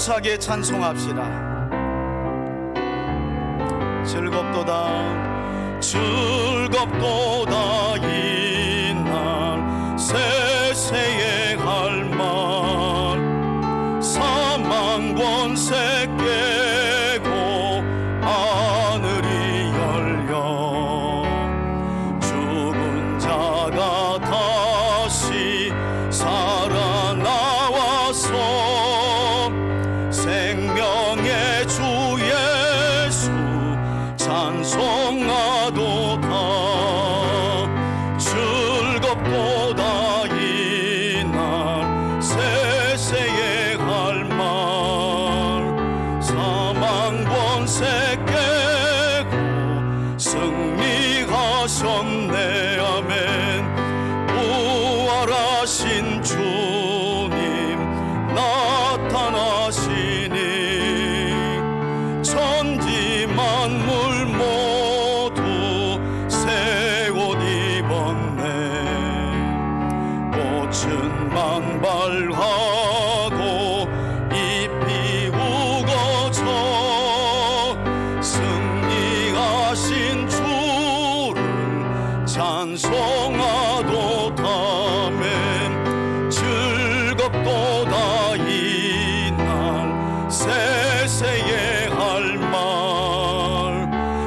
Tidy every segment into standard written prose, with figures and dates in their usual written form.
감사하게 찬송합시다. 즐겁도다 이날 세세의 할말 사망 권세 깨고 하늘이 열려 죽은 자가 다시 살아나와서 생명의 주 예수 찬송하도다. 즐겁도다 이날 세세의 할말 사망 권세 깨고 승리하셨네. 아멘. 부활하신 주님 나타나시니 천지 만물 모두 새 옷 입었네. 꽃은 만발하고 잎이 우거져 승리하신 주를 찬송하도다. 아멘. 즐겁도다 이날 세세의 할말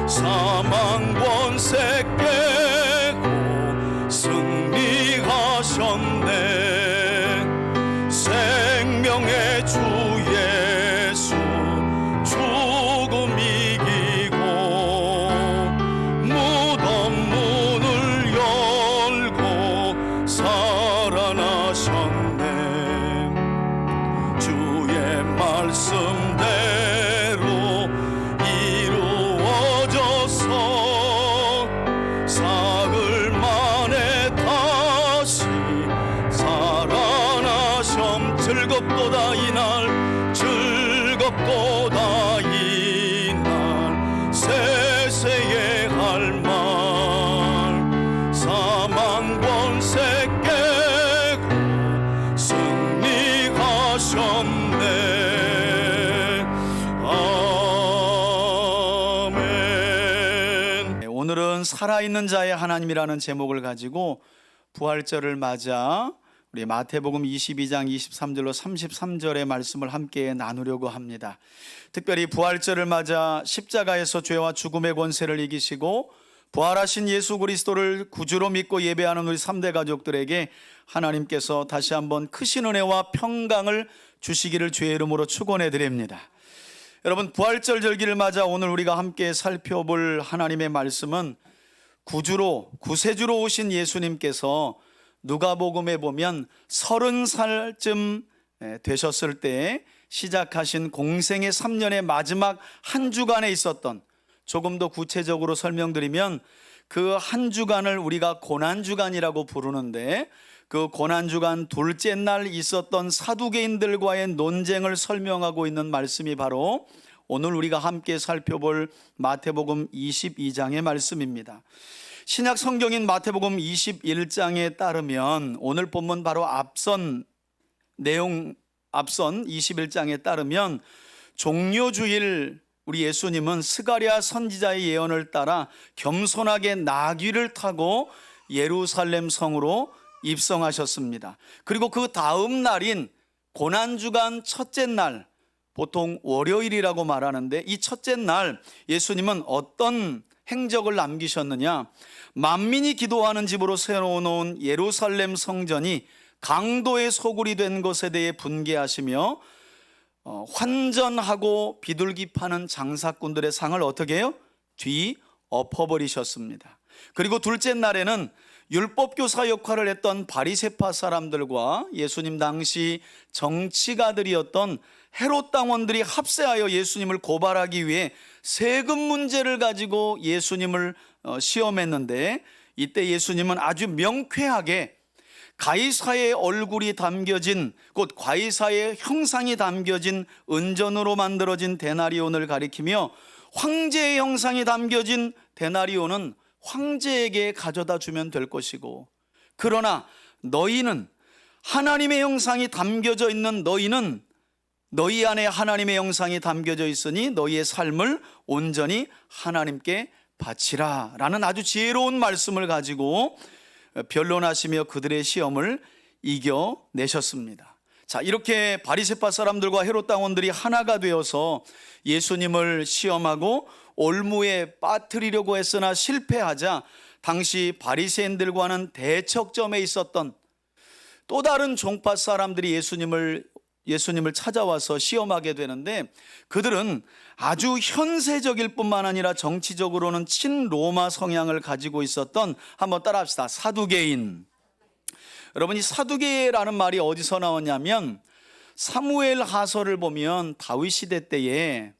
사망 권세 깨고 승리하셨네. 생명의 주 예수 죽음 이기고 무덤 문을 열고 살아나셨네. 주의 말씀대로 이루어져서 사흘 만에 다시 살아나셨. 즐겁도다 이날 즐겁도다 이날 세세의 할말 사망 권세 깨고 승리하셨네. 아멘. 오늘은 살아있는 자의 하나님이라는 제목을 가지고 부활절을 맞아 우리 마태복음 22장 23절로 33절의 말씀을 함께 나누려고 합니다. 특별히 부활절을 맞아 십자가에서 죄와 죽음의 권세를 이기시고 부활하신 예수 그리스도를 구주로 믿고 예배하는 우리 3대 가족들에게 하나님께서 다시 한번 크신 은혜와 평강을 주시기를 주의 이름으로 축원해 드립니다. 여러분, 부활절 절기를 맞아 오늘 우리가 함께 살펴볼 하나님의 말씀은 구세주로 오신 예수님께서 누가복음에 보면 30살쯤 되셨을 때 시작하신 공생의 3년의 마지막 한 주간에 있었던, 조금 더 구체적으로 설명드리면 그 한 주간을 우리가 고난주간이라고 부르는데, 그 고난주간 둘째 날 있었던 사두개인들과의 논쟁을 설명하고 있는 말씀이 바로 오늘 우리가 함께 살펴볼 마태복음 22장의 말씀입니다. 신약 성경인 마태복음 21장에 따르면 오늘 본문 바로 앞선 21장에 따르면 종료주일 우리 예수님은 스가랴 선지자의 예언을 따라 겸손하게 나귀를 타고 예루살렘 성으로 입성하셨습니다. 그리고 그 다음 날인 고난주간 첫째 날, 보통 월요일이라고 말하는데, 이 첫째 날 예수님은 어떤 행적을 남기셨느냐? 만민이 기도하는 집으로 세워놓은 예루살렘 성전이 강도의 소굴이 된 것에 대해 분개하시며 환전하고 비둘기 파는 장사꾼들의 상을 어떻게 해요? 뒤엎어버리셨습니다. 그리고 둘째 날에는 율법교사 역할을 했던 바리새파 사람들과 예수님 당시 정치가들이었던 헤롯 당원들이 합세하여 예수님을 고발하기 위해 세금 문제를 가지고 예수님을 시험했는데, 이때 예수님은 아주 명쾌하게 가이사의 얼굴이 담겨진, 곧 가이사의 형상이 담겨진 은전으로 만들어진 데나리온을 가리키며, 황제의 형상이 담겨진 데나리온은 황제에게 가져다 주면 될 것이고, 그러나 너희는, 하나님의 형상이 담겨져 있는 너희는 너희 안에 하나님의 영상이 담겨져 있으니 너희의 삶을 온전히 하나님께 바치라 라는 아주 지혜로운 말씀을 가지고 변론하시며 그들의 시험을 이겨내셨습니다. 자, 이렇게 바리새파 사람들과 헤롯 당원들이 하나가 되어서 예수님을 시험하고 올무에 빠뜨리려고 했으나 실패하자 당시 바리새인들과는 대척점에 있었던 또 다른 종파 사람들이 예수님을 찾아와서 시험하게 되는데, 그들은 아주 현세적일 뿐만 아니라 정치적으로는 친로마 성향을 가지고 있었던, 한번 따라합시다, 사두개인. 여러분, 이 사두개라는 말이 어디서 나왔냐면 사무엘 하서를 보면 다윗 시대 때에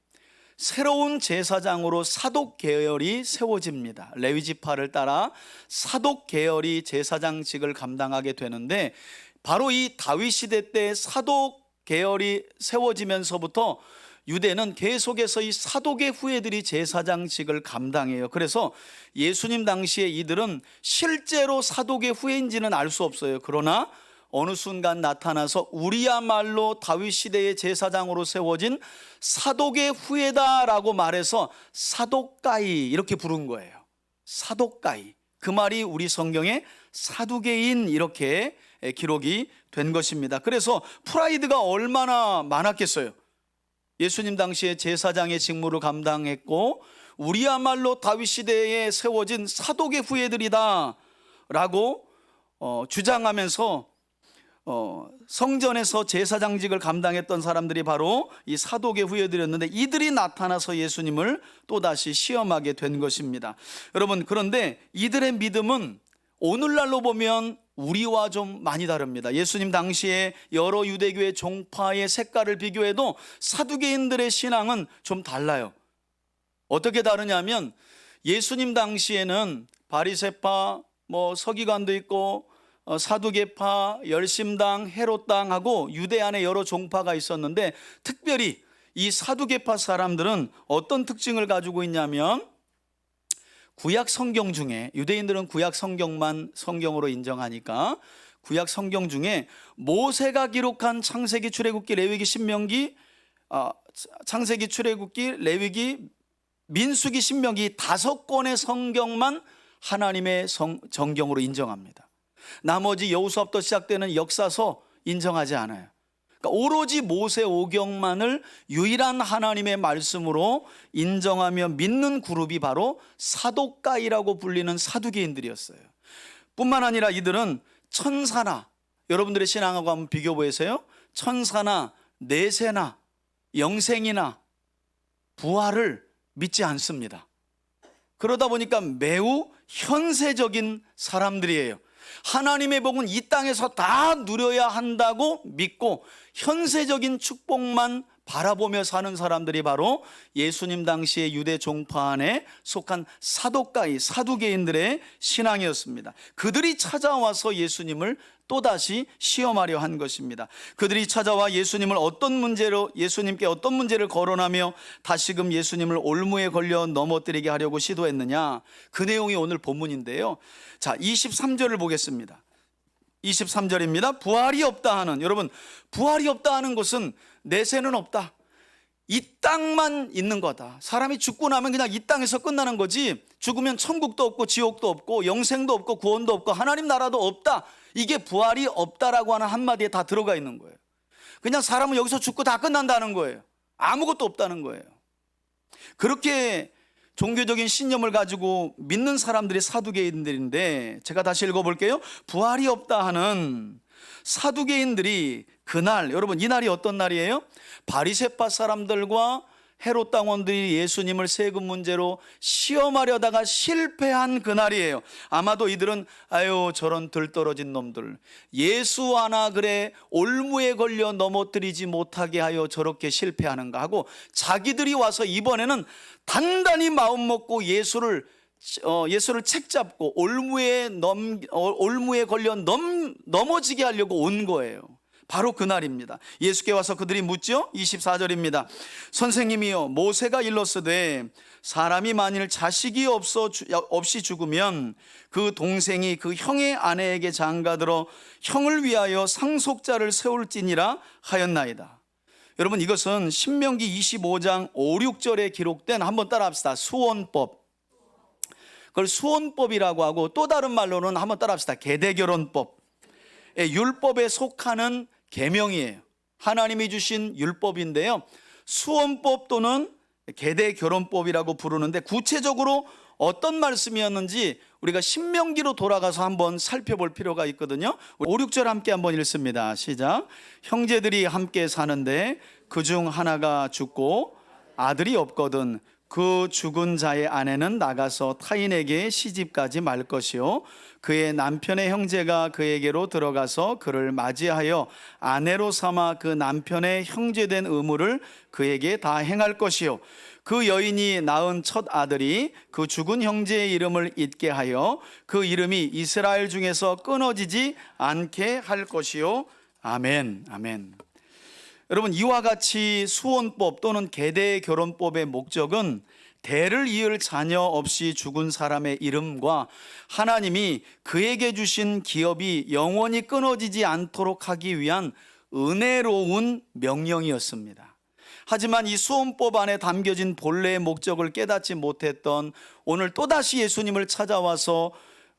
새로운 제사장으로 사독 계열이 세워집니다. 레위 지파를 따라 사독 계열이 제사장직을 감당하게 되는데, 바로 이 다윗 시대 때 사독 계열이 세워지면서부터 유대는 계속해서 이 사독의 후예들이 제사장직을 감당해요. 그래서 예수님 당시에 이들은 실제로 사독의 후예인지는 알 수 없어요. 그러나 어느 순간 나타나서 우리야말로 다윗 시대의 제사장으로 세워진 사독의 후예다라고 말해서 사독가이 이렇게 부른 거예요. 사독가이. 그 말이 우리 성경에 사두개인 이렇게 기록이 된 것입니다. 그래서 프라이드가 얼마나 많았겠어요. 예수님 당시에 제사장의 직무를 감당했고 우리야말로 다윗 시대에 세워진 사독의 후예들이다 라고 주장하면서 성전에서 제사장직을 감당했던 사람들이 바로 이 사독의 후예들이었는데, 이들이 나타나서 예수님을 또다시 시험하게 된 것입니다. 여러분, 그런데 이들의 믿음은 오늘날로 보면 우리와 좀 많이 다릅니다. 예수님 당시에 여러 유대교의 종파의 색깔을 비교해도 사두개인들의 신앙은 좀 달라요. 어떻게 다르냐면 예수님 당시에는 바리새파, 서기관도 있고 사두개파, 열심당, 헤롯당하고 유대 안에 여러 종파가 있었는데, 특별히 이 사두개파 사람들은 어떤 특징을 가지고 있냐면 구약 성경 중에, 유대인들은 구약 성경만 성경으로 인정하니까 구약 성경 중에 모세가 기록한 창세기, 출애굽기, 레위기, 신명기, 창세기, 출애굽기, 레위기, 민수기, 신명기 5권의 성경만 하나님의 정경으로 인정합니다. 나머지 여호수아부터 시작되는 역사서 인정하지 않아요. 그러니까 오로지 모세 오경만을 유일한 하나님의 말씀으로 인정하며 믿는 그룹이 바로 사독가이라고 불리는 사두개인들이었어요. 뿐만 아니라 이들은 천사나, 여러분들의 신앙하고 한번 비교 보세요. 천사나 내세나 영생이나 부활을 믿지 않습니다. 그러다 보니까 매우 현세적인 사람들이에요. 하나님의 복은 이 땅에서 다 누려야 한다고 믿고 현세적인 축복만 바라보며 사는 사람들이 바로 예수님 당시의 유대 종파 안에 속한 사독가이, 사두개인들의 신앙이었습니다. 그들이 찾아와서 예수님을 또다시 시험하려 한 것입니다. 그들이 찾아와 예수님께 어떤 문제를 거론하며 다시금 예수님을 올무에 걸려 넘어뜨리게 하려고 시도했느냐, 그 내용이 오늘 본문인데요. 자, 23절을 보겠습니다. 23절입니다. 부활이 없다 하는, 여러분, 부활이 없다 하는 것은 내세는 없다, 이 땅만 있는 거다. 사람이 죽고 나면 그냥 이 땅에서 끝나는 거지, 죽으면 천국도 없고 지옥도 없고 영생도 없고 구원도 없고 하나님 나라도 없다, 이게 부활이 없다라고 하는 한마디에 다 들어가 있는 거예요. 그냥 사람은 여기서 죽고 다 끝난다는 거예요. 아무것도 없다는 거예요. 그렇게 종교적인 신념을 가지고 믿는 사람들이 사두개인들인데, 제가 다시 읽어볼게요. 부활이 없다 하는 사두개인들이 그날, 여러분, 이 날이 어떤 날이에요? 바리새파 사람들과 헤롯 당원들이 예수님을 세금 문제로 시험하려다가 실패한 그날이에요. 아마도 이들은 아유, 저런 들떨어진 놈들, 예수 하나 그래 올무에 걸려 넘어뜨리지 못하게 하여 저렇게 실패하는가 하고 자기들이 와서 이번에는 단단히 마음 먹고 예수를 책잡고 올무에 걸려 넘어지게 하려고 온 거예요. 바로 그날입니다. 예수께 와서 그들이 묻죠. 24절입니다. 선생님이여, 모세가 일렀으되 사람이 만일 자식이 없이 죽으면 그 동생이 그 형의 아내에게 장가들어 형을 위하여 상속자를 세울지니라 하였나이다. 여러분, 이것은 신명기 25장 5, 6절에 기록된, 한번 따라합시다, 수원법. 그걸 수원법이라고 하고, 또 다른 말로는 한번 따라합시다, 계대결혼법. 율법에 속하는 계명이에요. 하나님이 주신 율법인데요, 수원법 또는 계대결혼법이라고 부르는데, 구체적으로 어떤 말씀이었는지 우리가 신명기로 돌아가서 한번 살펴볼 필요가 있거든요. 5, 6절 함께 한번 읽습니다. 시작. 형제들이 함께 사는데 그중 하나가 죽고 아들이 없거든 그 죽은 자의 아내는 나가서 타인에게 시집가지 말 것이요, 그의 남편의 형제가 그에게로 들어가서 그를 맞이하여 아내로 삼아 그 남편의 형제된 의무를 그에게 다 행할 것이요, 그 여인이 낳은 첫 아들이 그 죽은 형제의 이름을 잊게 하여 그 이름이 이스라엘 중에서 끊어지지 않게 할 것이요. 아멘. 아멘. 여러분, 이와 같이 수원법 또는 계대결혼법의 목적은 대를 이을 자녀 없이 죽은 사람의 이름과 하나님이 그에게 주신 기업이 영원히 끊어지지 않도록 하기 위한 은혜로운 명령이었습니다. 하지만 이 수원법 안에 담겨진 본래의 목적을 깨닫지 못했던, 오늘 또다시 예수님을 찾아와서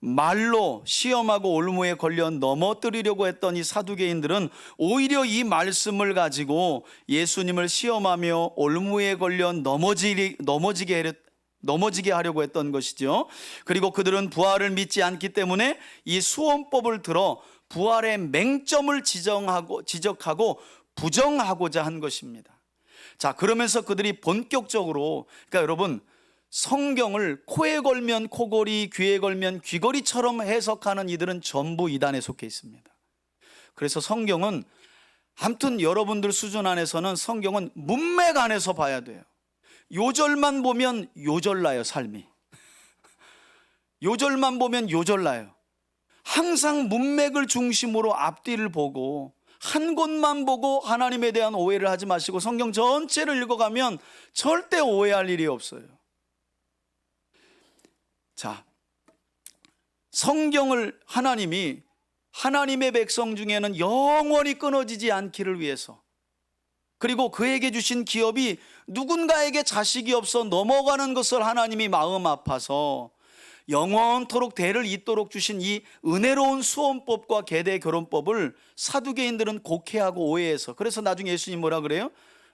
말로 시험하고 올무에 걸려 넘어뜨리려고 했던 이 사두개인들은 오히려 이 말씀을 가지고 예수님을 시험하며 올무에 걸려 넘어지게 하려고 했던 것이죠. 그리고 그들은 부활을 믿지 않기 때문에 이 수원법을 들어 부활의 맹점을 지적하고 부정하고자 한 것입니다. 자, 그러면서 그들이 본격적으로, 그러니까 여러분, 성경을 코에 걸면 코걸이, 귀에 걸면 귀걸이처럼 해석하는 이들은 전부 이단에 속해 있습니다. 그래서 성경은, 아무튼 여러분들 수준 안에서는 성경은 문맥 안에서 봐야 돼요. 요절만 보면 요절나요, 삶이. 요절만 보면 요절나요. 항상 문맥을 중심으로 앞뒤를 보고 한 곳만 보고 하나님에 대한 오해를 하지 마시고 성경 전체를 읽어가면 절대 오해할 일이 없어요. 자, 성경을 하나님이 하나님의 백성 중에는 영원히 끊어지지 않기를 위해서, 그리고 그에게 주신 기업이 누군가에게 자식이 없어 넘어가는 것을 하나님이 마음 아파서 영원토록 대를 잇도록 주신 이 은혜로운 수원법과 계대결혼법을 사두개인들은 곡해하고 오해해서, 그래서 나중에 예수님 뭐라 그래요?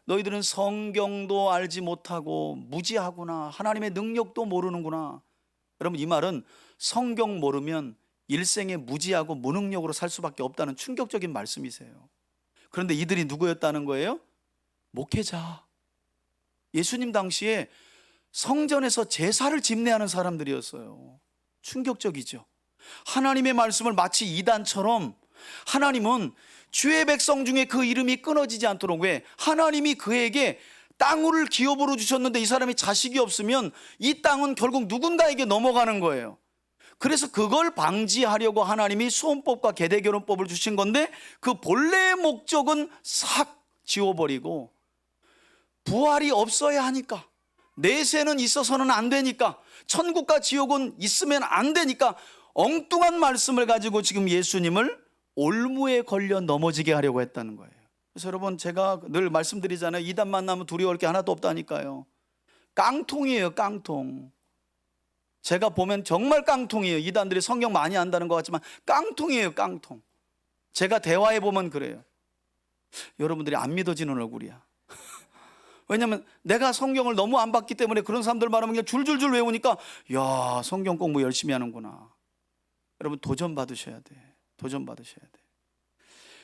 너희들은 성경도 알지 못하고 무지하구나, 하나님의 능력도 모르는구나. 여러분, 이 말은 성경 모르면 일생에 무지하고 무능력으로 살 수밖에 없다는 충격적인 말씀이세요. 그런데 이들이 누구였다는 거예요? 목회자. 예수님 당시에 성전에서 제사를 집례하는 사람들이었어요. 충격적이죠. 하나님의 말씀을 마치 이단처럼, 하나님은 주의 백성 중에 그 이름이 끊어지지 않도록, 왜? 하나님이 그에게 땅을 기업으로 주셨는데 이 사람이 자식이 없으면 이 땅은 결국 누군가에게 넘어가는 거예요. 그래서 그걸 방지하려고 하나님이 수원법과 계대결혼법을 주신 건데, 그 본래의 목적은 싹 지워버리고, 부활이 없어야 하니까, 내세는 있어서는 안 되니까, 천국과 지옥은 있으면 안 되니까 엉뚱한 말씀을 가지고 지금 예수님을 올무에 걸려 넘어지게 하려고 했다는 거예요. 그래서 여러분, 제가 늘 말씀드리잖아요. 이단 만나면 두려울 게 하나도 없다니까요. 깡통이에요, 깡통. 제가 보면 정말 깡통이에요. 이단들이 성경 많이 안다는 것 같지만 깡통이에요, 깡통. 제가 대화해 보면 그래요. 여러분들이 안 믿어지는 얼굴이야. 왜냐하면 내가 성경을 너무 안 봤기 때문에 그런 사람들 말하면 그냥 줄줄줄 외우니까, 야, 성경 공부 열심히 하는구나. 여러분, 도전 받으셔야 돼. 도전 받으셔야 돼.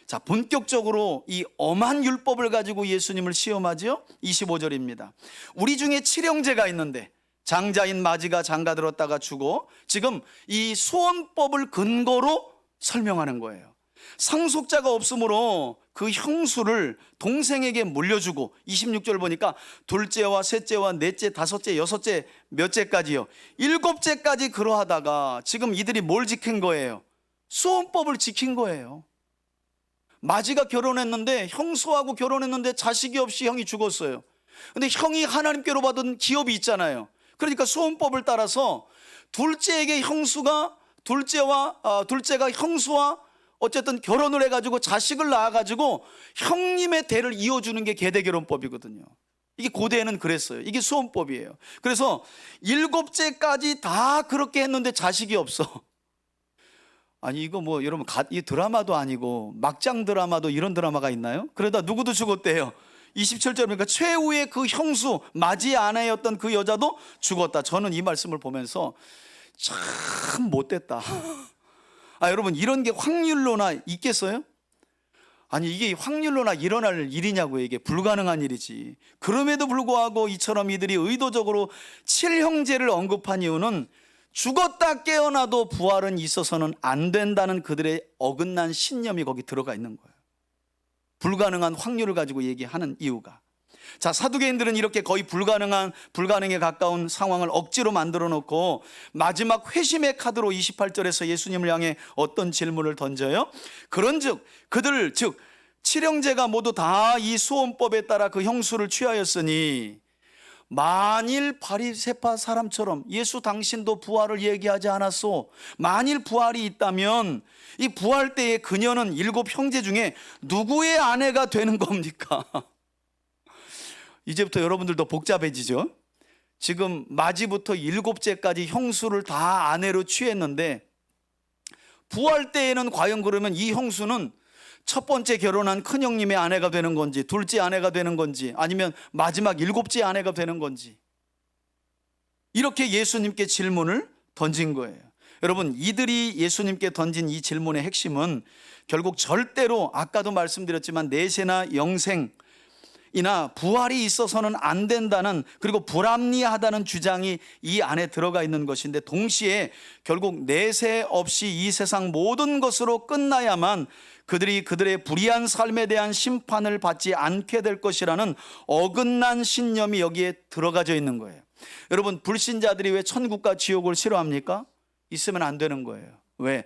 자, 본격적으로 이 엄한 율법을 가지고 예수님을 시험하죠. 25절입니다. 우리 중에 칠형제가 있는데 장자인 마지가 장가들었다가 죽어, 지금 이 수원법을 근거로 설명하는 거예요. 상속자가 없으므로 그 형수를 동생에게 물려주고, 26절 보니까 둘째와 셋째와 넷째, 다섯째, 여섯째, 몇째까지요, 7째까지 그러하다가 지금 이들이 뭘 지킨 거예요? 수원법을 지킨 거예요. 마지가 결혼했는데, 형수하고 결혼했는데 자식이 없이 형이 죽었어요. 근데 형이 하나님께로 받은 기업이 있잖아요. 그러니까 수원법을 따라서 둘째에게 둘째가 형수와 어쨌든 결혼을 해가지고 자식을 낳아가지고 형님의 대를 이어주는 게 계대결혼법이거든요. 이게 고대에는 그랬어요. 이게 수혼법이에요. 그래서 7째까지 다 그렇게 했는데 자식이 없어. 아니 이거 뭐 여러분 이 드라마도 아니고 막장 드라마도 이런 드라마가 있나요? 그러다 누구도 죽었대요. 27절 보니까 최후의 그 형수 맞이 아내였던 그 여자도 죽었다. 저는 이 말씀을 보면서 참 못됐다. 여러분 이런 게 확률로나 있겠어요? 아니 이게 확률로나 일어날 일이냐고요. 이게 불가능한 일이지. 그럼에도 불구하고 이처럼 이들이 의도적으로 7형제를 언급한 이유는 죽었다 깨어나도 부활은 있어서는 안 된다는 그들의 어긋난 신념이 거기 들어가 있는 거예요. 불가능한 확률을 가지고 얘기하는 이유가. 자, 사두개인들은 이렇게 거의 불가능에 가까운 상황을 억지로 만들어 놓고 마지막 회심의 카드로 28절에서 예수님을 향해 어떤 질문을 던져요? 그런즉 그들 즉 7형제가 모두 다 이 수혼법에 따라 그 형수를 취하였으니 만일 바리새파 사람처럼 예수 당신도 부활을 얘기하지 않았소? 만일 부활이 있다면 이 부활 때에 그녀는 7형제 중에 누구의 아내가 되는 겁니까? 이제부터 여러분들도 복잡해지죠. 지금 마지부터 7째까지 형수를 다 아내로 취했는데 부활 때에는 과연 그러면 이 형수는 첫 번째 결혼한 큰형님의 아내가 되는 건지, 둘째 아내가 되는 건지, 아니면 마지막 7째 아내가 되는 건지, 이렇게 예수님께 질문을 던진 거예요. 여러분 이들이 예수님께 던진 이 질문의 핵심은 결국 절대로 아까도 말씀드렸지만 내세나 영생 이나 부활이 있어서는 안 된다는, 그리고 불합리하다는 주장이 이 안에 들어가 있는 것인데, 동시에 결국 내세 없이 이 세상 모든 것으로 끝나야만 그들이 그들의 불의한 삶에 대한 심판을 받지 않게 될 것이라는 어긋난 신념이 여기에 들어가져 있는 거예요. 여러분 불신자들이 왜 천국과 지옥을 싫어합니까? 있으면 안 되는 거예요. 왜?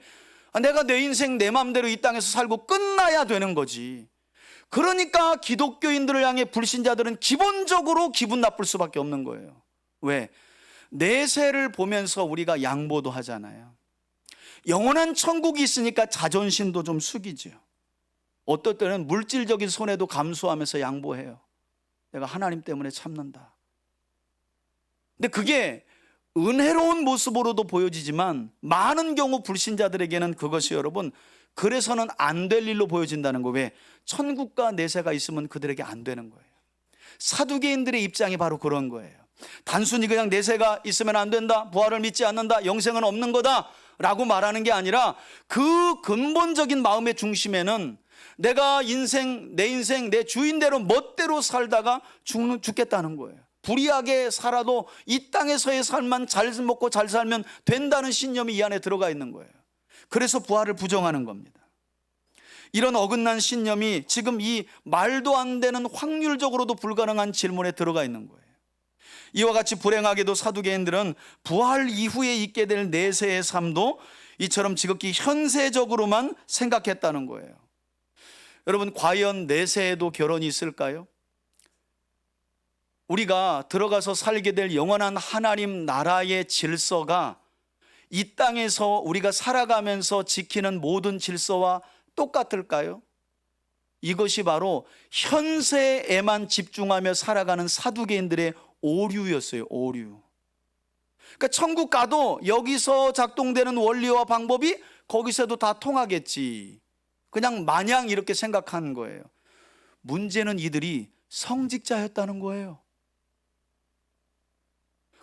내가 내 인생 내 마음대로 이 땅에서 살고 끝나야 되는 거지. 그러니까 기독교인들을 향해 불신자들은 기본적으로 기분 나쁠 수밖에 없는 거예요. 왜? 내세를 보면서 우리가 양보도 하잖아요. 영원한 천국이 있으니까 자존심도 좀 숙이죠. 어떨 때는 물질적인 손해도 감수하면서 양보해요. 내가 하나님 때문에 참는다. 근데 그게 은혜로운 모습으로도 보여지지만 많은 경우 불신자들에게는 그것이 여러분 그래서는 안 될 일로 보여진다는 거. 왜? 천국과 내세가 있으면 그들에게 안 되는 거예요. 사두개인들의 입장이 바로 그런 거예요. 단순히 그냥 내세가 있으면 안 된다, 부활을 믿지 않는다, 영생은 없는 거다 라고 말하는 게 아니라 그 근본적인 마음의 중심에는 내가 내 인생 내 주인대로 멋대로 살다가 죽겠다는 거예요. 불의하게 살아도 이 땅에서의 삶만 잘 먹고 잘 살면 된다는 신념이 이 안에 들어가 있는 거예요. 그래서 부활을 부정하는 겁니다. 이런 어긋난 신념이 지금 이 말도 안 되는 확률적으로도 불가능한 질문에 들어가 있는 거예요. 이와 같이 불행하게도 사두개인들은 부활 이후에 있게 될 내세의 삶도 이처럼 지극히 현세적으로만 생각했다는 거예요. 여러분 과연 내세에도 결혼이 있을까요? 우리가 들어가서 살게 될 영원한 하나님 나라의 질서가 이 땅에서 우리가 살아가면서 지키는 모든 질서와 똑같을까요? 이것이 바로 현세에만 집중하며 살아가는 사두개인들의 오류였어요. 오류. 그러니까 천국 가도 여기서 작동되는 원리와 방법이 거기서도 다 통하겠지, 그냥 마냥 이렇게 생각하는 거예요. 문제는 이들이 성직자였다는 거예요.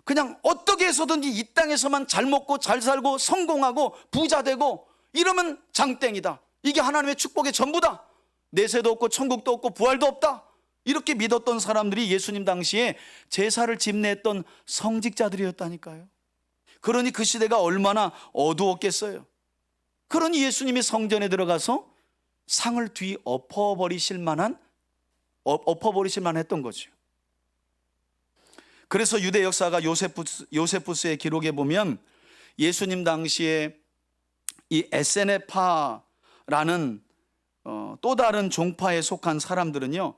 그냥 어떻게 해서든지 이 땅에서만 잘 먹고 잘 살고 성공하고 부자 되고 이러면 장땡이다, 이게 하나님의 축복의 전부다, 내세도 없고 천국도 없고 부활도 없다, 이렇게 믿었던 사람들이 예수님 당시에 제사를 집례했던 성직자들이었다니까요. 그러니 그 시대가 얼마나 어두웠겠어요. 그러니 예수님이 성전에 들어가서 상을 뒤 엎어버리실 만한 했던 거죠. 그래서 유대 역사가 요세푸스의 기록에 보면 예수님 당시에 이 에세네파라는 또 다른 종파에 속한 사람들은요,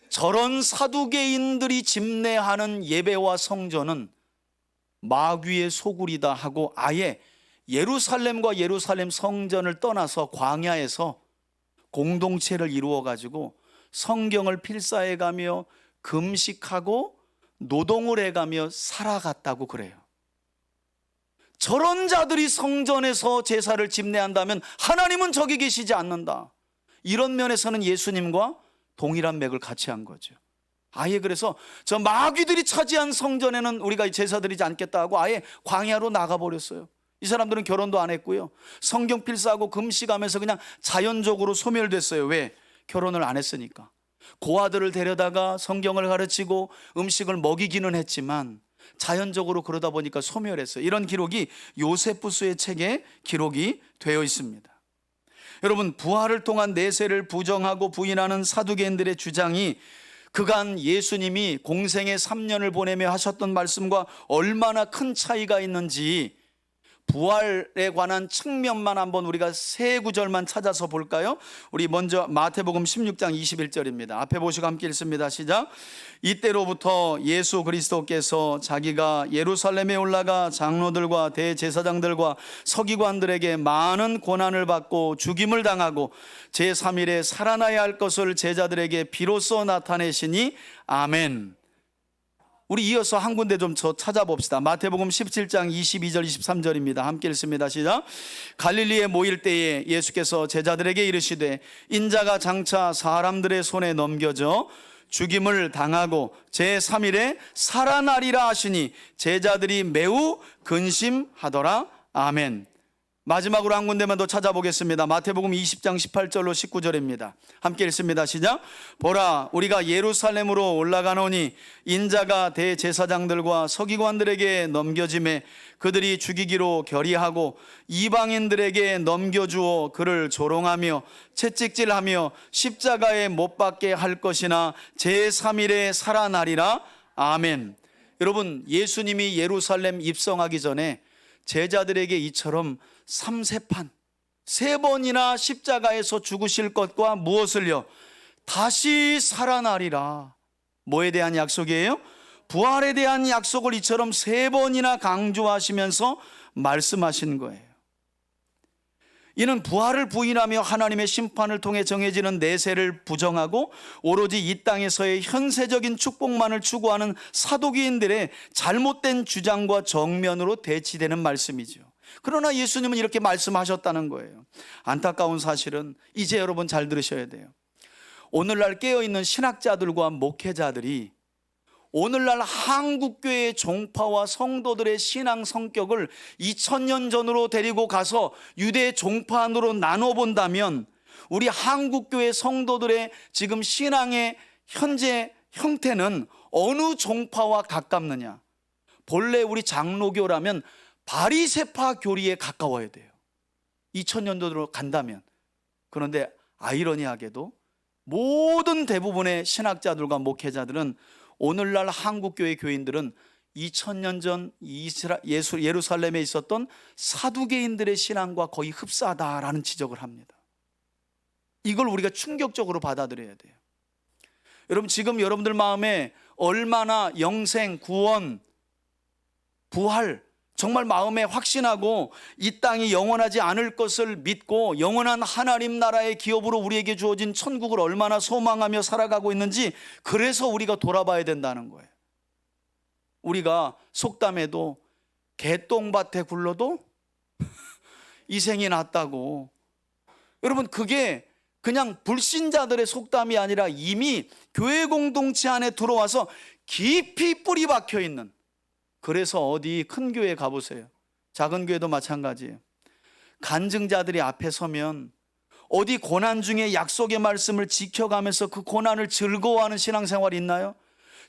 저런 사두개인들이 집례하는 예배와 성전은 마귀의 소굴이다 하고 아예 예루살렘과 예루살렘 성전을 떠나서 광야에서 공동체를 이루어 가지고 성경을 필사해 가며 금식하고 노동을 해 가며 살아갔다고 그래요. 저런 자들이 성전에서 제사를 집례한다면 하나님은 저기 계시지 않는다. 이런 면에서는 예수님과 동일한 맥을 같이 한 거죠. 아예 그래서 저 마귀들이 차지한 성전에는 우리가 제사 드리지 않겠다 하고 아예 광야로 나가버렸어요. 이 사람들은 결혼도 안 했고요, 성경 필사하고 금식하면서 그냥 자연적으로 소멸됐어요. 왜? 결혼을 안 했으니까. 고아들을 데려다가 성경을 가르치고 음식을 먹이기는 했지만 자연적으로 그러다 보니까 소멸했어요. 이런 기록이 요세푸스의 책에 기록이 되어 있습니다. 여러분, 부활을 통한 내세를 부정하고 부인하는 사두개인들의 주장이 그간 예수님이 공생애 3년을 보내며 하셨던 말씀과 얼마나 큰 차이가 있는지 부활에 관한 측면만 한번 우리가 세 구절만 찾아서 볼까요? 우리 먼저 마태복음 16장 21절입니다. 앞에 보시고 함께 읽습니다. 시작. 이때로부터 예수 그리스도께서 자기가 예루살렘에 올라가 장로들과 대제사장들과 서기관들에게 많은 고난을 받고 죽임을 당하고 제3일에 살아나야 할 것을 제자들에게 비로소 나타내시니 아멘. 우리 이어서 한 군데 좀 찾아봅시다. 마태복음 17장 22절 23절입니다. 함께 읽습니다. 시작. 갈릴리에 모일 때에 예수께서 제자들에게 이르시되 인자가 장차 사람들의 손에 넘겨져 죽임을 당하고 제3일에 살아나리라 하시니 제자들이 매우 근심하더라. 아멘. 마지막으로 한 군데만 더 찾아보겠습니다. 마태복음 20장 18절로 19절입니다. 함께 읽습니다. 시작. 보라, 우리가 예루살렘으로 올라가노니 인자가 대제사장들과 서기관들에게 넘겨짐에 그들이 죽이기로 결의하고 이방인들에게 넘겨주어 그를 조롱하며 채찍질하며 십자가에 못 박게 할 것이나 제3일에 살아나리라. 아멘. 여러분, 예수님이 예루살렘 입성하기 전에 제자들에게 이처럼 3세판 3번이나 십자가에서 죽으실 것과 무엇을요? 다시 살아나리라. 뭐에 대한 약속이에요? 부활에 대한 약속을 이처럼 3번이나 강조하시면서 말씀하신 거예요. 이는 부활을 부인하며 하나님의 심판을 통해 정해지는 내세를 부정하고 오로지 이 땅에서의 현세적인 축복만을 추구하는 사도기인들의 잘못된 주장과 정면으로 대치되는 말씀이죠. 그러나 예수님은 이렇게 말씀하셨다는 거예요. 안타까운 사실은 이제 여러분 잘 들으셔야 돼요. 오늘날 깨어있는 신학자들과 목회자들이 오늘날 한국교회의 종파와 성도들의 신앙 성격을 2000년 전으로 데리고 가서 유대 종파 안으로 나눠본다면 우리 한국교회 성도들의 지금 신앙의 현재 형태는 어느 종파와 가깝느냐? 본래 우리 장로교라면 바리새파 교리에 가까워야 돼요. 2000년 전으로 간다면. 그런데 아이러니하게도 모든 대부분의 신학자들과 목회자들은 오늘날 한국교회 교인들은 2000년 전 예루살렘에 있었던 사두개인들의 신앙과 거의 흡사하다라는 지적을 합니다. 이걸 우리가 충격적으로 받아들여야 돼요. 여러분, 지금 여러분들 마음에 얼마나 영생, 구원, 부활 정말 마음에 확신하고 이 땅이 영원하지 않을 것을 믿고 영원한 하나님 나라의 기업으로 우리에게 주어진 천국을 얼마나 소망하며 살아가고 있는지, 그래서 우리가 돌아봐야 된다는 거예요. 우리가 속담에도 개똥밭에 굴러도 이생이 낫다고. 여러분, 그게 그냥 불신자들의 속담이 아니라 이미 교회 공동체 안에 들어와서 깊이 뿌리 박혀 있는, 그래서 어디 큰 교회 가보세요. 작은 교회도 마찬가지예요. 간증자들이 앞에 서면 어디 고난 중에 약속의 말씀을 지켜가면서 그 고난을 즐거워하는 신앙생활이 있나요?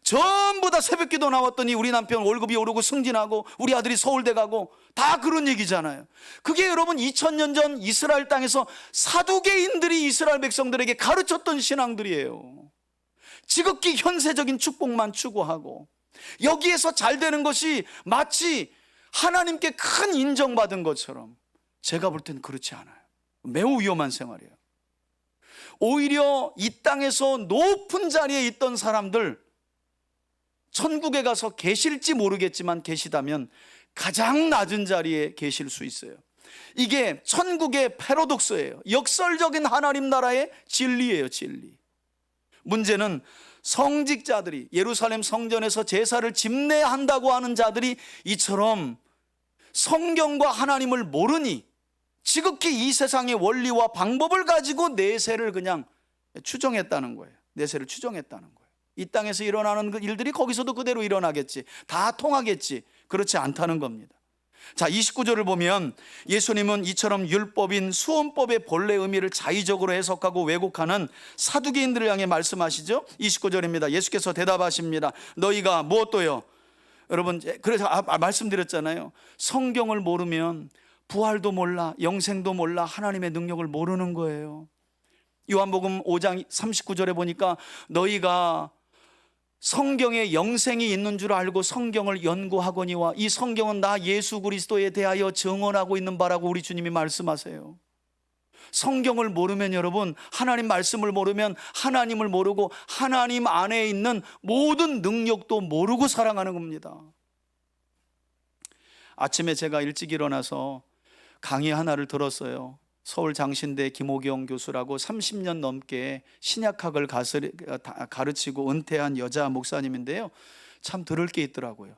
전부 다 새벽기도 나왔더니 우리 남편 월급이 오르고 승진하고 우리 아들이 서울대 가고 다 그런 얘기잖아요. 그게 여러분 2000년 전 이스라엘 땅에서 사두개인들이 이스라엘 백성들에게 가르쳤던 신앙들이에요. 지극히 현세적인 축복만 추구하고 여기에서 잘 되는 것이 마치 하나님께 큰 인정받은 것처럼, 제가 볼 때는 그렇지 않아요. 매우 위험한 생활이에요. 오히려 이 땅에서 높은 자리에 있던 사람들, 천국에 가서 계실지 모르겠지만 계시다면 가장 낮은 자리에 계실 수 있어요. 이게 천국의 패러독스예요. 역설적인 하나님 나라의 진리예요, 진리. 문제는 성직자들이, 예루살렘 성전에서 제사를 집례한다고 하는 자들이 이처럼 성경과 하나님을 모르니 지극히 이 세상의 원리와 방법을 가지고 내세를 그냥 추정했다는 거예요. 내세를 추정했다는 거예요. 이 땅에서 일어나는 그 일들이 거기서도 그대로 일어나겠지, 다 통하겠지. 그렇지 않다는 겁니다. 자, 29절을 보면 예수님은 이처럼 율법인 수언법의 본래 의미를 자의적으로 해석하고 왜곡하는 사두개인들을 향해 말씀하시죠. 29절입니다. 예수께서 대답하십니다. 너희가 무엇도요? 여러분, 그래서 말씀드렸잖아요. 성경을 모르면 부활도 몰라, 영생도 몰라, 하나님의 능력을 모르는 거예요. 요한복음 5장 39절에 보니까 너희가 성경에 영생이 있는 줄 알고 성경을 연구하거니와 이 성경은 나 예수 그리스도에 대하여 증언하고 있는 바라고 우리 주님이 말씀하세요. 성경을 모르면, 여러분, 하나님 말씀을 모르면 하나님을 모르고 하나님 안에 있는 모든 능력도 모르고 살아가는 겁니다. 아침에 제가 일찍 일어나서 강의 하나를 들었어요. 서울 장신대 김호경 교수라고 30년 넘게 신약학을 가르치고 은퇴한 여자 목사님인데요, 참 들을 게 있더라고요.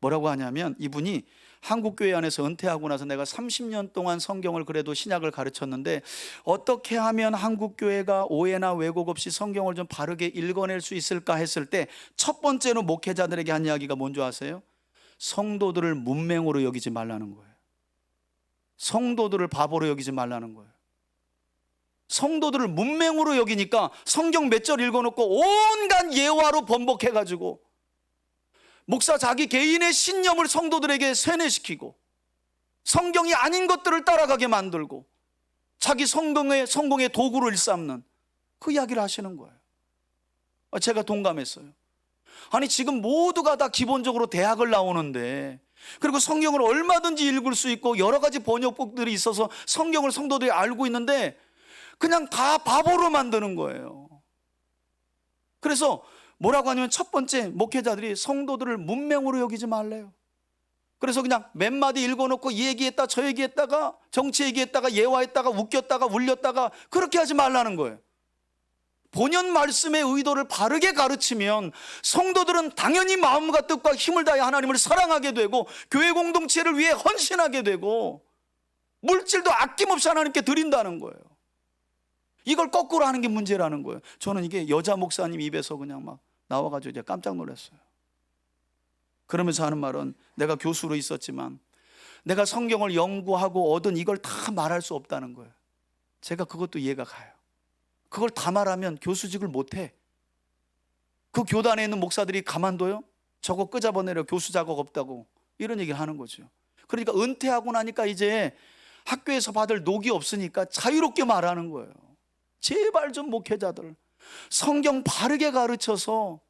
뭐라고 하냐면, 이분이 한국교회 안에서 은퇴하고 나서 내가 30년 동안 성경을 그래도 신약을 가르쳤는데 어떻게 하면 한국교회가 오해나 왜곡 없이 성경을 좀 바르게 읽어낼 수 있을까 했을 때 첫 번째로 목회자들에게 한 이야기가 뭔지 아세요? 성도들을 문맹으로 여기지 말라는 거예요. 성도들을 바보로 여기지 말라는 거예요. 성도들을 문맹으로 여기니까 성경 몇 절 읽어놓고 온갖 예화로 번복해가지고 목사 자기 개인의 신념을 성도들에게 세뇌시키고 성경이 아닌 것들을 따라가게 만들고 자기 성공의 도구로 일삼는 그 이야기를 하시는 거예요. 제가 동감했어요. 아니, 지금 모두가 다 기본적으로 대학을 나오는데, 그리고 성경을 얼마든지 읽을 수 있고 여러 가지 번역본들이 있어서 성경을 성도들이 알고 있는데 그냥 다 바보로 만드는 거예요. 그래서 뭐라고 하냐면, 첫 번째, 목회자들이 성도들을 문맹으로 여기지 말래요. 그래서 그냥 몇 마디 읽어놓고 이 얘기했다 저 얘기했다가 정치 얘기했다가 예화했다가 웃겼다가 울렸다가 그렇게 하지 말라는 거예요. 본연 말씀의 의도를 바르게 가르치면 성도들은 당연히 마음과 뜻과 힘을 다해 하나님을 사랑하게 되고 교회 공동체를 위해 헌신하게 되고 물질도 아낌없이 하나님께 드린다는 거예요. 이걸 거꾸로 하는 게 문제라는 거예요. 저는 이게 여자 목사님 입에서 그냥 막 나와가지고 이제 깜짝 놀랐어요. 그러면서 하는 말은, 내가 교수로 있었지만 내가 성경을 연구하고 얻은 이걸 다 말할 수 없다는 거예요. 제가 그것도 이해가 가요. 그걸 다 말하면 교수직을 못해. 그 교단에 있는 목사들이 가만둬요? 저거 끄잡아내려, 교수 자격 없다고 이런 얘기를 하는 거죠. 그러니까 은퇴하고 나니까 이제 학교에서 받을 녹이 없으니까 자유롭게 말하는 거예요. 제발 좀 목회자들 성경 바르게 가르쳐서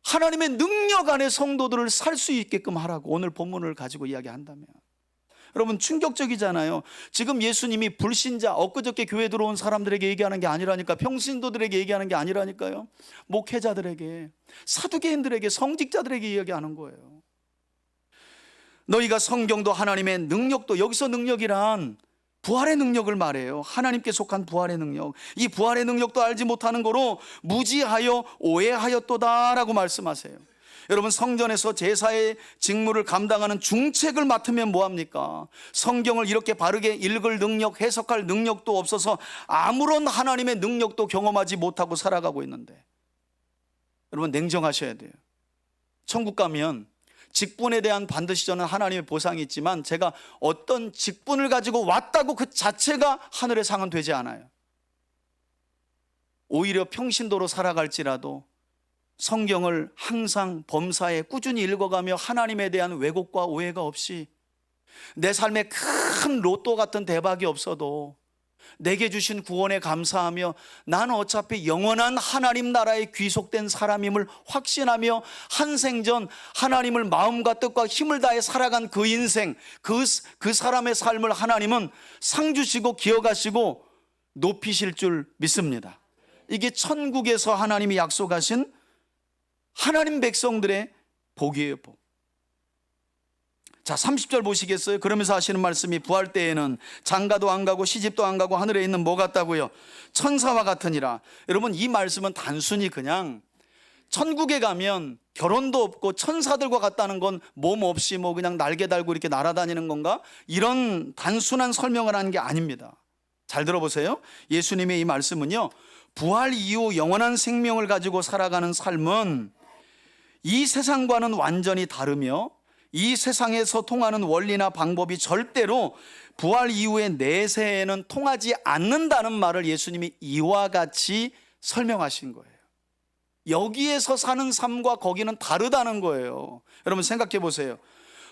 하나님의 능력 안에 성도들을 살 수 있게끔 하라고 오늘 본문을 가지고 이야기한다면, 여러분, 충격적이잖아요. 지금 예수님이 불신자, 엊그저께 교회 들어온 사람들에게 얘기하는 게 아니라니까, 평신도들에게 얘기하는 게 아니라니까요. 목회자들에게, 사두개인들에게, 성직자들에게 이야기하는 거예요. 너희가 성경도 하나님의 능력도, 여기서 능력이란 부활의 능력을 말해요. 하나님께 속한 부활의 능력. 이 부활의 능력도 알지 못하는 거로 무지하여 오해하였도다라고 말씀하세요. 여러분, 성전에서 제사의 직무를 감당하는 중책을 맡으면 뭐합니까? 성경을 이렇게 바르게 읽을 능력, 해석할 능력도 없어서 아무런 하나님의 능력도 경험하지 못하고 살아가고 있는데, 여러분, 냉정하셔야 돼요. 천국 가면 직분에 대한 반드시 저는 하나님의 보상이 있지만, 제가 어떤 직분을 가지고 왔다고 그 자체가 하늘의 상은 되지 않아요. 오히려 평신도로 살아갈지라도 성경을 항상 범사에 꾸준히 읽어가며 하나님에 대한 왜곡과 오해가 없이, 내 삶에 큰 로또 같은 대박이 없어도 내게 주신 구원에 감사하며 나는 어차피 영원한 하나님 나라에 귀속된 사람임을 확신하며 한 생전 하나님을 마음과 뜻과 힘을 다해 살아간 그 인생, 그 사람의 삶을 하나님은 상 주시고 기억하시고 높이실 줄 믿습니다. 이게 천국에서 하나님이 약속하신 하나님 백성들의 복이에요, 복. 자, 30절 보시겠어요? 그러면서 하시는 말씀이 부활 때에는 장가도 안 가고 시집도 안 가고 하늘에 있는 뭐 같다고요? 천사와 같으니라. 여러분, 이 말씀은 단순히 그냥 천국에 가면 결혼도 없고 천사들과 같다는 건 몸 없이 뭐 그냥 날개 달고 이렇게 날아다니는 건가? 이런 단순한 설명을 하는 게 아닙니다. 잘 들어보세요. 예수님의 이 말씀은요, 부활 이후 영원한 생명을 가지고 살아가는 삶은 이 세상과는 완전히 다르며 이 세상에서 통하는 원리나 방법이 절대로 부활 이후의 내세에는 통하지 않는다는 말을 예수님이 이와 같이 설명하신 거예요. 여기에서 사는 삶과 거기는 다르다는 거예요. 여러분 생각해 보세요.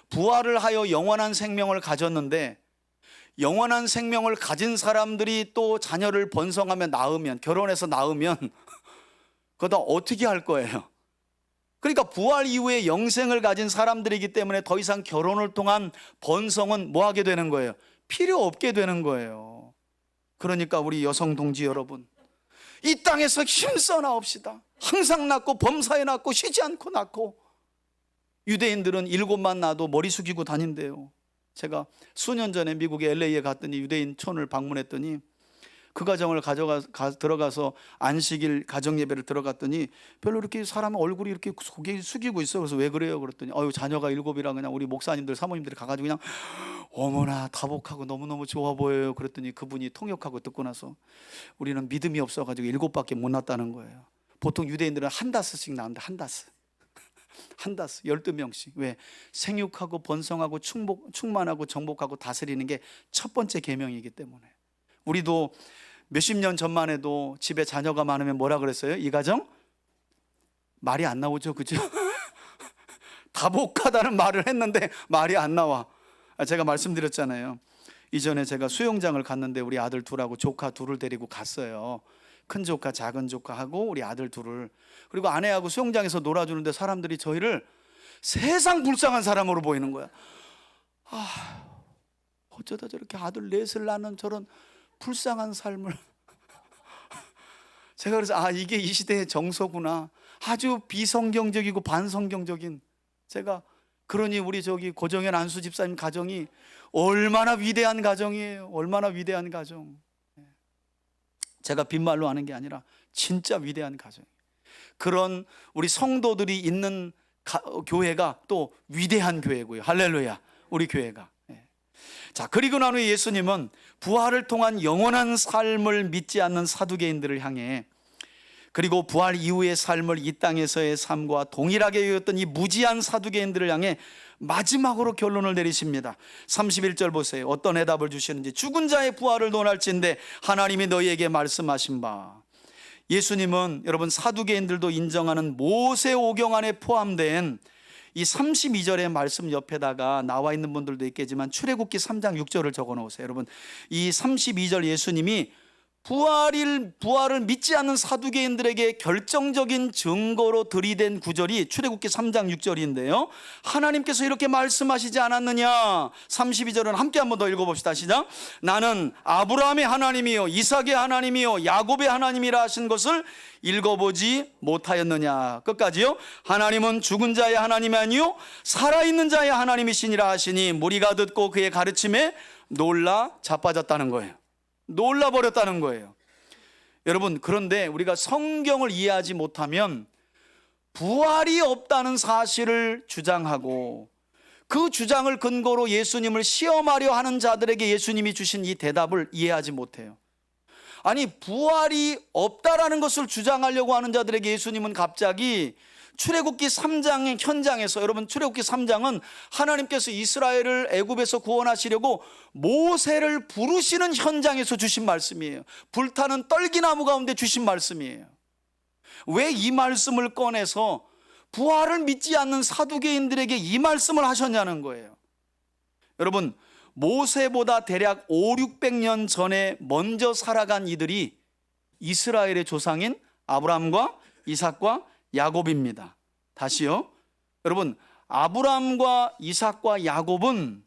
부활을 하여 영원한 생명을 가졌는데 영원한 생명을 가진 사람들이 또 자녀를 번성하며 낳으면, 결혼해서 낳으면 그거 다 어떻게 할 거예요? 그러니까 부활 이후에 영생을 가진 사람들이기 때문에 더 이상 결혼을 통한 번성은 뭐 하게 되는 거예요? 필요 없게 되는 거예요. 그러니까 우리 여성 동지 여러분, 이 땅에서 힘써 나옵시다. 항상 낳고 범사에 낳고 쉬지 않고 낳고. 유대인들은 7만 낳아도 머리 숙이고 다닌대요. 제가 수년 전에 미국의 LA에 갔더니 유대인 촌을 방문했더니 그 가정을 들어가서 안식일 가정예배를 들어갔더니 별로 이렇게 사람 얼굴이 이렇게 고개 숙이고 있어. 그래서 왜 그래요? 그랬더니 자녀가 7이라 그냥 우리 목사님들 사모님들이 가가지고 그냥 어머나 다복하고 너무너무 좋아 보여요. 그랬더니 그분이 통역하고 듣고 나서 우리는 믿음이 없어가지고 7밖에 못 낳았다는 거예요. 보통 유대인들은 한 다스씩 낳는데 한 다스 12명씩. 왜? 생육하고 번성하고 충만하고 정복하고 다스리는 게 첫 번째 계명이기 때문에. 우리도 몇십 년 전만 해도 집에 자녀가 많으면 뭐라 그랬어요? 이 가정? 말이 안 나오죠, 그죠? 다복하다는 말을 했는데 말이 안 나와. 제가 말씀드렸잖아요. 이전에 제가 수영장을 갔는데 우리 아들 둘하고 조카 둘을 데리고 갔어요. 큰 조카 작은 조카하고 우리 아들 둘을. 그리고 아내하고 수영장에서 놀아주는데 사람들이 저희를 세상 불쌍한 사람으로 보이는 거야. 어쩌다 저렇게 아들 넷을 낳는 저런 불쌍한 삶을. 제가 그래서 이게 이 시대의 정서구나. 아주 비성경적이고 반성경적인. 제가 그러니 우리 고정현 안수 집사님 가정이 얼마나 위대한 가정이에요. 얼마나 위대한 가정. 제가 빈말로 하는 게 아니라 진짜 위대한 가정이에요. 그런 우리 성도들이 있는 교회가 또 위대한 교회고요. 할렐루야. 우리 교회가. 자, 그리고 난 후에 예수님은 부활을 통한 영원한 삶을 믿지 않는 사두개인들을 향해, 그리고 부활 이후의 삶을 이 땅에서의 삶과 동일하게 여겼던 이 무지한 사두개인들을 향해 마지막으로 결론을 내리십니다. 31절 보세요. 어떤 해답을 주시는지. 죽은 자의 부활을 논할진대 하나님이 너희에게 말씀하신 바. 예수님은 여러분 사두개인들도 인정하는 모세오경 안에 포함된 이 32절의 말씀 옆에다가 나와 있는 분들도 있겠지만 출애굽기 3장 6절을 적어 놓으세요. 여러분, 이 32절 예수님이 부활을 믿지 않는 사두개인들에게 결정적인 증거로 들이댄 구절이 출애굽기 3장 6절인데요. 하나님께서 이렇게 말씀하시지 않았느냐. 32절은 함께 한번 더 읽어봅시다. 시작. 나는 아브라함의 하나님이요 이삭의 하나님이요 야곱의 하나님이라 하신 것을 읽어보지 못하였느냐. 끝까지요. 하나님은 죽은 자의 하나님이 아니요 살아있는 자의 하나님이시니라 하시니 무리가 듣고 그의 가르침에 놀라 자빠졌다는 거예요. 놀라버렸다는 거예요. 여러분, 그런데 우리가 성경을 이해하지 못하면 부활이 없다는 사실을 주장하고 그 주장을 근거로 예수님을 시험하려 하는 자들에게 예수님이 주신 이 대답을 이해하지 못해요. 아니, 부활이 없다라는 것을 주장하려고 하는 자들에게 예수님은 갑자기 출애굽기 3장의 현장에서, 여러분 출애굽기 3장은 하나님께서 이스라엘을 애굽에서 구원하시려고 모세를 부르시는 현장에서 주신 말씀이에요. 불타는 떨기나무 가운데 주신 말씀이에요. 왜 이 말씀을 꺼내서 부활을 믿지 않는 사두개인들에게 이 말씀을 하셨냐는 거예요. 여러분, 모세보다 대략 500~600년 전에 먼저 살아간 이들이 이스라엘의 조상인 아브라함과 이삭과 야곱입니다. 다시요. 여러분, 아브라함과 이삭과 야곱은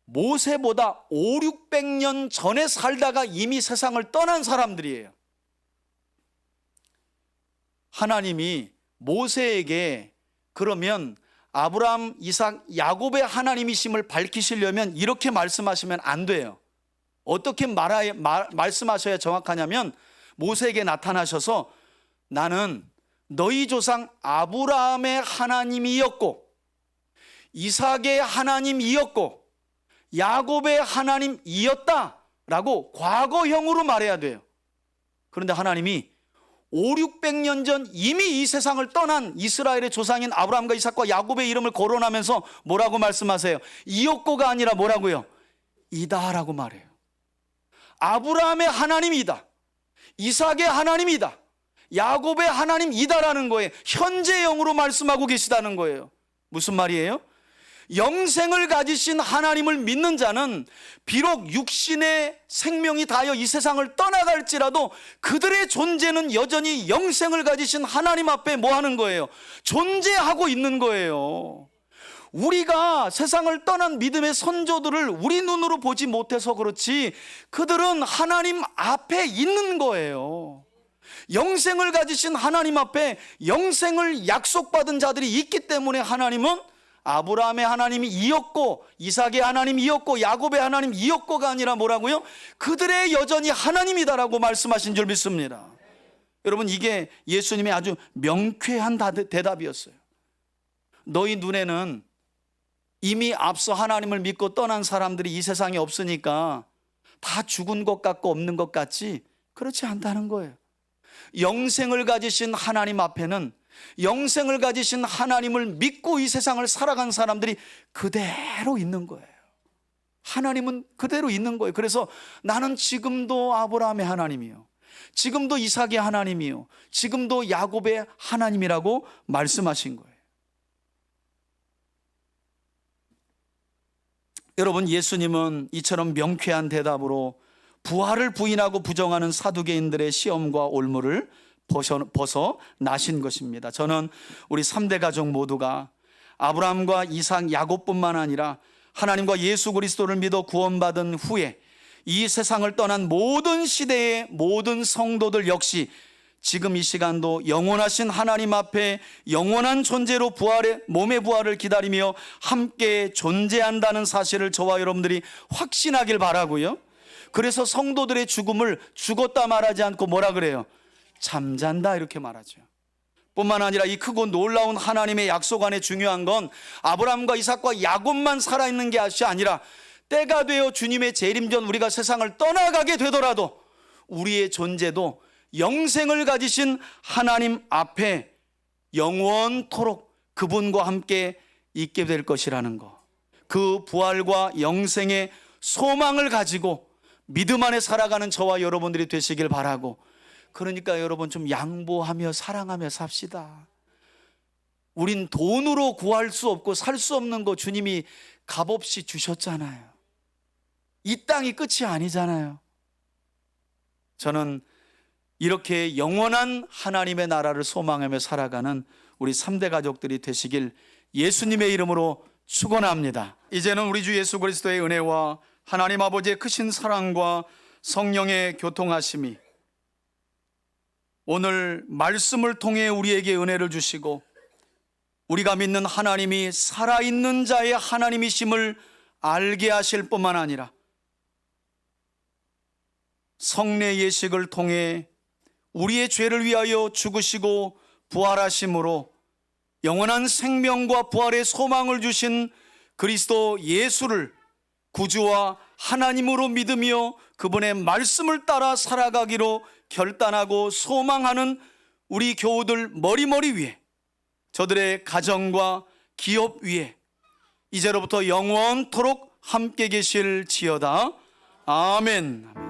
모세보다 500~600년 전에 살다가 이미 세상을 떠난 사람들이에요. 하나님이 모세에게 그러면 아브라함, 이삭, 야곱의 하나님이심을 밝히시려면 이렇게 말씀하시면 안 돼요. 어떻게 말씀하셔야 정확하냐면 모세에게 나타나셔서 나는 너희 조상 아브라함의 하나님이었고 이삭의 하나님이었고 야곱의 하나님이었다라고 과거형으로 말해야 돼요. 그런데 하나님이 500~600년 전 이미 이 세상을 떠난 이스라엘의 조상인 아브라함과 이삭과 야곱의 이름을 거론하면서 뭐라고 말씀하세요? 이었고가 아니라 뭐라고요? 이다라고 말해요. 아브라함의 하나님이다, 이삭의 하나님이다, 야곱의 하나님이다라는 거예요. 현재형으로 말씀하고 계시다는 거예요. 무슨 말이에요? 영생을 가지신 하나님을 믿는 자는 비록 육신의 생명이 다하여 이 세상을 떠나갈지라도 그들의 존재는 여전히 영생을 가지신 하나님 앞에 뭐 하는 거예요? 존재하고 있는 거예요. 우리가 세상을 떠난 믿음의 선조들을 우리 눈으로 보지 못해서 그렇지 그들은 하나님 앞에 있는 거예요. 영생을 가지신 하나님 앞에 영생을 약속받은 자들이 있기 때문에 하나님은 아브라함의 하나님이 이었고 이삭의 하나님이었고 야곱의 하나님이었고가 아니라 뭐라고요? 그들의 여전히 하나님이다라고 말씀하신 줄 믿습니다. 여러분, 이게 예수님의 아주 명쾌한 대답이었어요. 너희 눈에는 이미 앞서 하나님을 믿고 떠난 사람들이 이 세상에 없으니까 다 죽은 것 같고 없는 것 같지 그렇지 않다는 거예요. 영생을 가지신 하나님 앞에는 영생을 가지신 하나님을 믿고 이 세상을 살아간 사람들이 그대로 있는 거예요. 하나님은 그대로 있는 거예요. 그래서 나는 지금도 아브라함의 하나님이요, 지금도 이삭의 하나님이요, 지금도 야곱의 하나님이라고 말씀하신 거예요. 여러분, 예수님은 이처럼 명쾌한 대답으로 부활을 부인하고 부정하는 사두개인들의 시험과 올무를 벗어나신 것입니다. 저는 우리 3대 가족 모두가 아브라함과 이삭, 야곱뿐만 아니라 하나님과 예수 그리스도를 믿어 구원받은 후에 이 세상을 떠난 모든 시대의 모든 성도들 역시 지금 이 시간도 영원하신 하나님 앞에 영원한 존재로 몸의 부활을 기다리며 함께 존재한다는 사실을 저와 여러분들이 확신하길 바라고요. 그래서 성도들의 죽음을 죽었다 말하지 않고 뭐라 그래요? 잠잔다 이렇게 말하죠. 뿐만 아니라 이 크고 놀라운 하나님의 약속 안에 중요한 건 아브라함과 이삭과 야곱만 살아있는 게 아니라 때가 되어 주님의 재림 전 우리가 세상을 떠나가게 되더라도 우리의 존재도 영생을 가지신 하나님 앞에 영원토록 그분과 함께 있게 될 것이라는 거, 그 부활과 영생의 소망을 가지고 믿음 안에 살아가는 저와 여러분들이 되시길 바라고, 그러니까 여러분 좀 양보하며 사랑하며 삽시다. 우린 돈으로 구할 수 없고 살 수 없는 거 주님이 값없이 주셨잖아요. 이 땅이 끝이 아니잖아요. 저는 이렇게 영원한 하나님의 나라를 소망하며 살아가는 우리 3대 가족들이 되시길 예수님의 이름으로 축원합니다. 이제는 우리 주 예수 그리스도의 은혜와 하나님 아버지의 크신 사랑과 성령의 교통하심이 오늘 말씀을 통해 우리에게 은혜를 주시고 우리가 믿는 하나님이 살아있는 자의 하나님이심을 알게 하실 뿐만 아니라 성례 예식을 통해 우리의 죄를 위하여 죽으시고 부활하심으로 영원한 생명과 부활의 소망을 주신 그리스도 예수를 구주와 하나님으로 믿으며 그분의 말씀을 따라 살아가기로 결단하고 소망하는 우리 교우들 머리머리 위에, 저들의 가정과 기업 위에 이제로부터 영원토록 함께 계실지어다. 아멘.